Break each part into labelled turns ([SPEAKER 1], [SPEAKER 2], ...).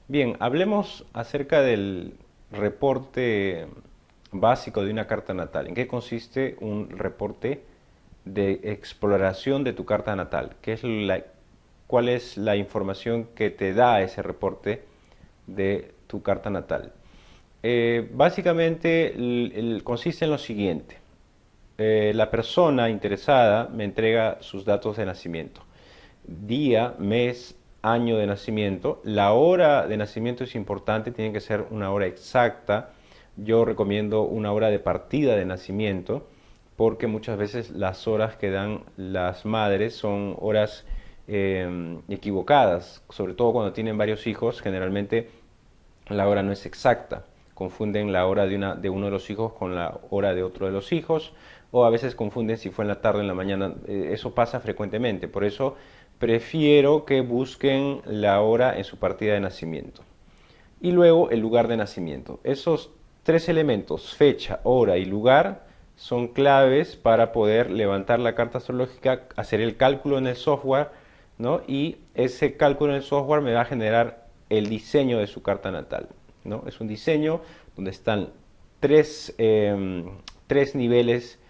[SPEAKER 1] Bien, hablemos acerca del reporte básico de una carta natal. ¿En qué consiste un reporte de exploración de tu carta natal? ¿Cuál es la información que te da ese reporte de tu carta natal? Básicamente consiste en lo siguiente. La persona interesada me entrega sus datos de nacimiento: día, mes, año de nacimiento. La hora de nacimiento es importante, tiene que ser una hora exacta. Yo recomiendo una hora de partida de nacimiento, porque muchas veces las horas que dan las madres son horas equivocadas, sobre todo cuando tienen varios hijos. Generalmente la hora no es exacta. Confunden la hora de uno de los hijos con la hora de otro de los hijos, o a veces confunden si fue en la tarde o en la mañana. Eso pasa frecuentemente. Por eso prefiero que busquen la hora en su partida de nacimiento. Y luego el lugar de nacimiento. Esos tres elementos, fecha, hora y lugar, son claves para poder levantar la carta astrológica, hacer el cálculo en el software, ¿no? Y ese cálculo en el software me va a generar el diseño de su carta natal, ¿no? Es un diseño donde están tres, tres niveles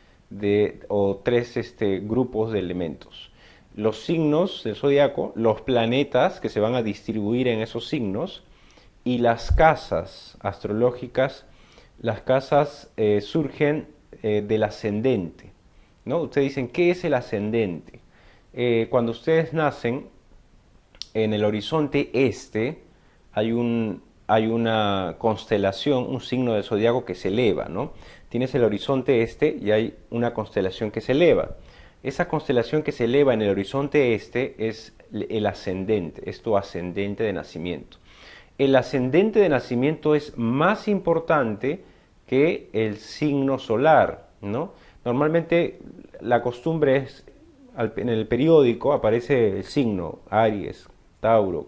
[SPEAKER 1] o tres grupos de elementos: los signos del zodiaco, los planetas que se van a distribuir en esos signos, y las casas astrológicas. Las casas surgen del ascendente, ¿no? Ustedes dicen, ¿qué es el ascendente? Cuando ustedes nacen, en el horizonte este hay una constelación, un signo del zodiaco que se eleva, ¿no? Tienes el horizonte este y hay una constelación que se eleva. Esa constelación que se eleva en el horizonte este es el ascendente, es tu ascendente de nacimiento. El ascendente de nacimiento es más importante que el signo solar, ¿no? Normalmente la costumbre es, en el periódico aparece el signo, Aries, Tauro.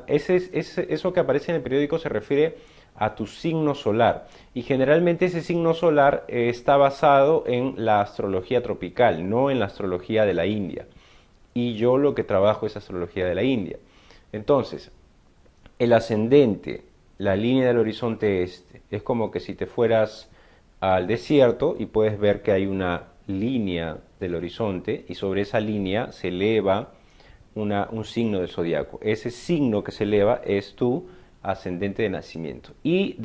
[SPEAKER 1] Eso que aparece en el periódico se refiere a tu signo solar. Y generalmente ese signo solar está basado en la astrología tropical, no en la astrología de la India. Y yo lo que trabajo es astrología de la India. Entonces, el ascendente, la línea del horizonte este, es como que si te fueras al desierto y puedes ver que hay una línea del horizonte, y sobre esa línea se eleva un signo del zodiaco. Ese signo que se eleva es tu ascendente de nacimiento. Y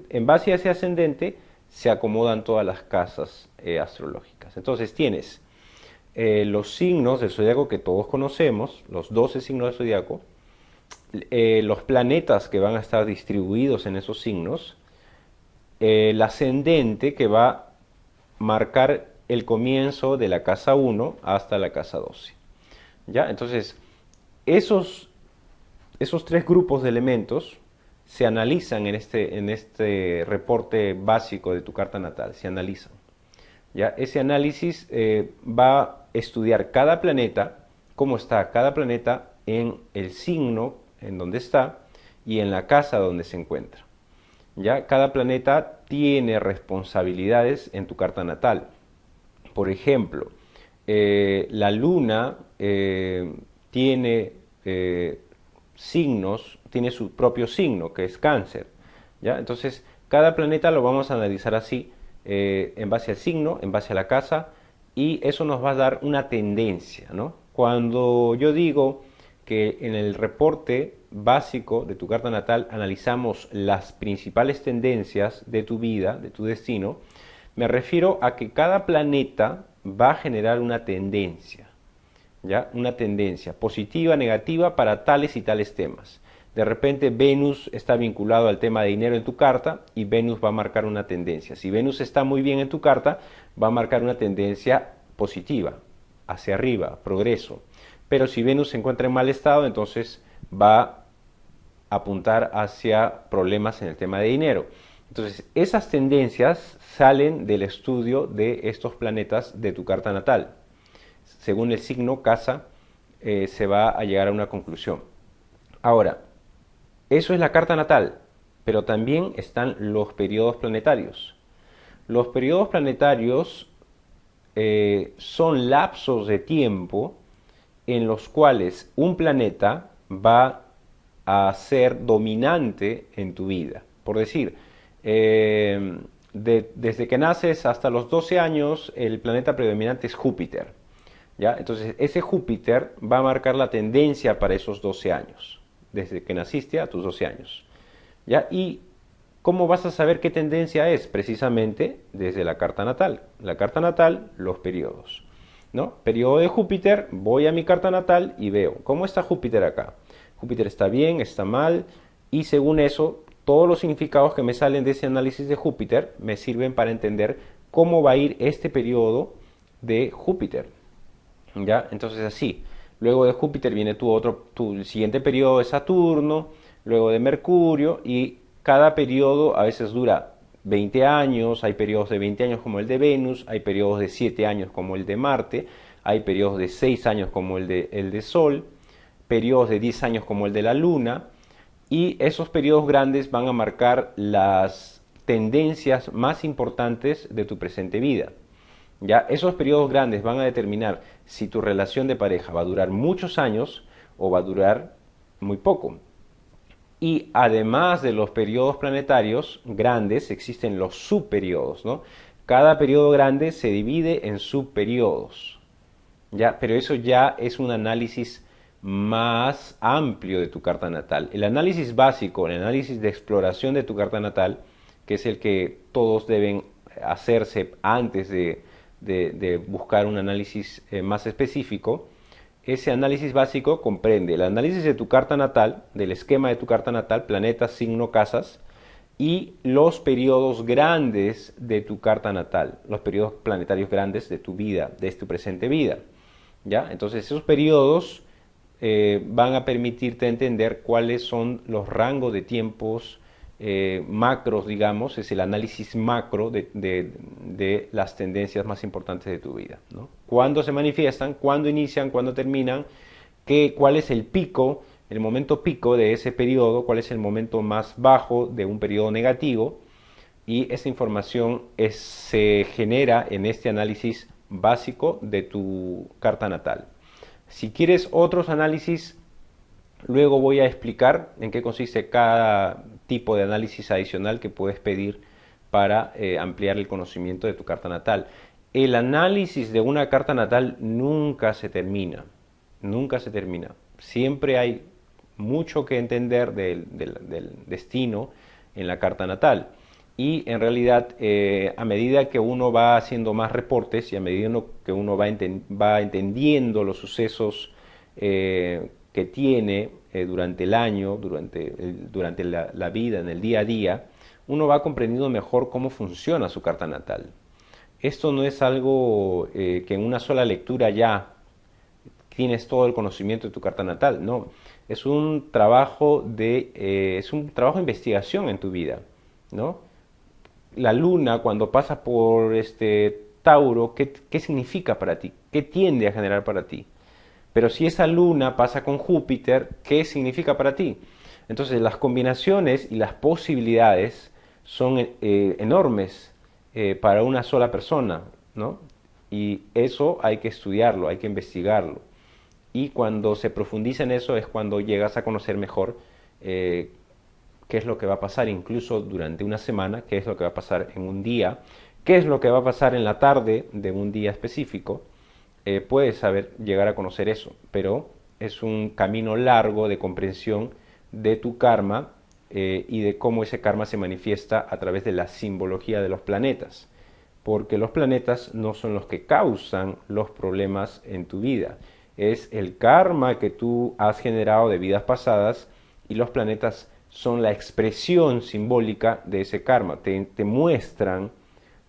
[SPEAKER 1] en base a ese ascendente se acomodan todas las casas astrológicas. Entonces tienes los signos del zodiaco que todos conocemos, los 12 signos del zodiaco, los planetas que van a estar distribuidos en esos signos, el ascendente que va a marcar el comienzo de la casa 1 hasta la casa 12. ¿Ya? Entonces, esos, esos tres grupos de elementos se analizan en este reporte básico de tu carta natal, se analizan. ¿Ya? Ese análisis va a estudiar cada planeta, cómo está cada planeta en el signo en donde está y en la casa donde se encuentra. ¿Ya? Cada planeta tiene responsabilidades en tu carta natal. Por ejemplo, la luna tiene signos, tiene su propio signo, que es Cáncer. ¿Ya? Entonces, cada planeta lo vamos a analizar así, en base al signo, en base a la casa, y eso nos va a dar una tendencia, ¿no? Cuando yo digo que en el reporte básico de tu carta natal analizamos las principales tendencias de tu vida, de tu destino, me refiero a que cada planeta va a generar una tendencia, ¿ya? Una tendencia positiva, negativa para tales y tales temas. De repente Venus está vinculado al tema de dinero en tu carta y Venus va a marcar una tendencia. Si Venus está muy bien en tu carta, va a marcar una tendencia positiva, hacia arriba, progreso. Pero si Venus se encuentra en mal estado, entonces va a apuntar hacia problemas en el tema de dinero. Entonces, esas tendencias salen del estudio de estos planetas de tu carta natal. Según el signo, casa, se va a llegar a una conclusión. Ahora, eso es la carta natal, pero también están los periodos planetarios. Los periodos planetarios son lapsos de tiempo en los cuales un planeta va a ser dominante en tu vida. Por decir, desde que naces hasta los 12 años, el planeta predominante es Júpiter. ¿Ya? Entonces, ese Júpiter va a marcar la tendencia para esos 12 años, desde que naciste a tus 12 años. ¿Ya? Y ¿cómo vas a saber qué tendencia es? Precisamente desde la carta natal. La carta natal, los periodos. ¿No? Periodo de Júpiter, voy a mi carta natal y veo cómo está Júpiter acá. Júpiter está bien, está mal, y según eso, todos los significados que me salen de ese análisis de Júpiter me sirven para entender cómo va a ir este periodo de Júpiter. ¿Ya? Entonces así, luego de Júpiter viene tu siguiente periodo de Saturno, luego de Mercurio, y cada periodo a veces dura 20 años, hay periodos de 20 años como el de Venus, hay periodos de 7 años como el de Marte, hay periodos de 6 años como el de Sol, periodos de 10 años como el de la Luna, y esos periodos grandes van a marcar las tendencias más importantes de tu presente vida. Ya esos periodos grandes van a determinar si tu relación de pareja va a durar muchos años o va a durar muy poco. Y además de los periodos planetarios grandes, existen los subperiodos, ¿no? Cada periodo grande se divide en subperiodos. ¿Ya? Pero eso ya es un análisis más amplio de tu carta natal. El análisis básico, el análisis de exploración de tu carta natal, que es el que todos deben hacerse antes de buscar un análisis más específico, ese análisis básico comprende el análisis de tu carta natal, del esquema de tu carta natal, planetas, signo, casas, y los periodos grandes de tu carta natal, los periodos planetarios grandes de tu vida, de tu presente vida. ¿Ya? Entonces esos periodos van a permitirte entender cuáles son los rangos de tiempos macros, digamos, es el análisis macro de las tendencias más importantes de tu vida, ¿no? Cuándo se manifiestan, cuándo inician, cuándo terminan, cuál es el pico, el momento pico de ese periodo, cuál es el momento más bajo de un periodo negativo, y esa información se genera en este análisis básico de tu carta natal. Si quieres otros análisis, luego voy a explicar en qué consiste cada tipo de análisis adicional que puedes pedir para ampliar el conocimiento de tu carta natal. El análisis de una carta natal nunca se termina, nunca se termina. Siempre hay mucho que entender del destino en la carta natal. Y en realidad, a medida que uno va haciendo más reportes y a medida que uno va entendiendo los sucesos que tiene durante el año, durante la vida, en el día a día, uno va comprendiendo mejor cómo funciona su carta natal. Esto no es algo que en una sola lectura ya tienes todo el conocimiento de tu carta natal, no. Es un trabajo de investigación en tu vida, ¿no? La luna cuando pasa por Tauro, ¿qué significa para ti? ¿Qué tiende a generar para ti? Pero si esa luna pasa con Júpiter, ¿qué significa para ti? Entonces las combinaciones y las posibilidades son enormes para una sola persona, ¿no? Y eso hay que estudiarlo, hay que investigarlo. Y cuando se profundiza en eso es cuando llegas a conocer mejor qué es lo que va a pasar incluso durante una semana, qué es lo que va a pasar en un día, qué es lo que va a pasar en la tarde de un día específico. Puedes llegar a conocer eso, pero es un camino largo de comprensión de tu karma y de cómo ese karma se manifiesta a través de la simbología de los planetas, porque los planetas no son los que causan los problemas en tu vida, es el karma que tú has generado de vidas pasadas y los planetas son la expresión simbólica de ese karma, te muestran,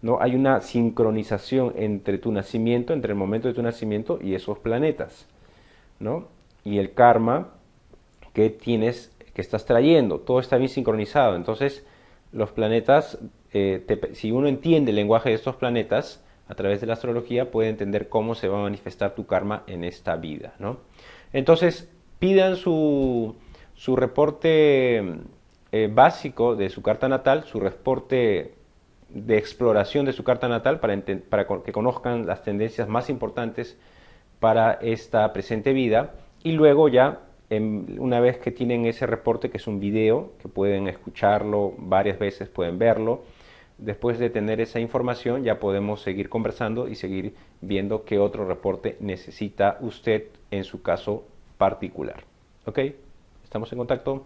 [SPEAKER 1] ¿no? Hay una sincronización entre tu nacimiento, entre el momento de tu nacimiento y esos planetas, ¿no? Y el karma que tienes, que estás trayendo, todo está bien sincronizado. Entonces, los planetas, si uno entiende el lenguaje de estos planetas a través de la astrología, puede entender cómo se va a manifestar tu karma en esta vida, ¿no? Entonces, pidan su reporte básico de su carta natal, su reporte de exploración de su carta natal para que conozcan las tendencias más importantes para esta presente vida y luego ya Una vez que tienen ese reporte, que es un video, que pueden escucharlo varias veces, pueden verlo, después de tener esa información ya podemos seguir conversando y seguir viendo qué otro reporte necesita usted en su caso particular. ¿Ok? ¿Estamos en contacto?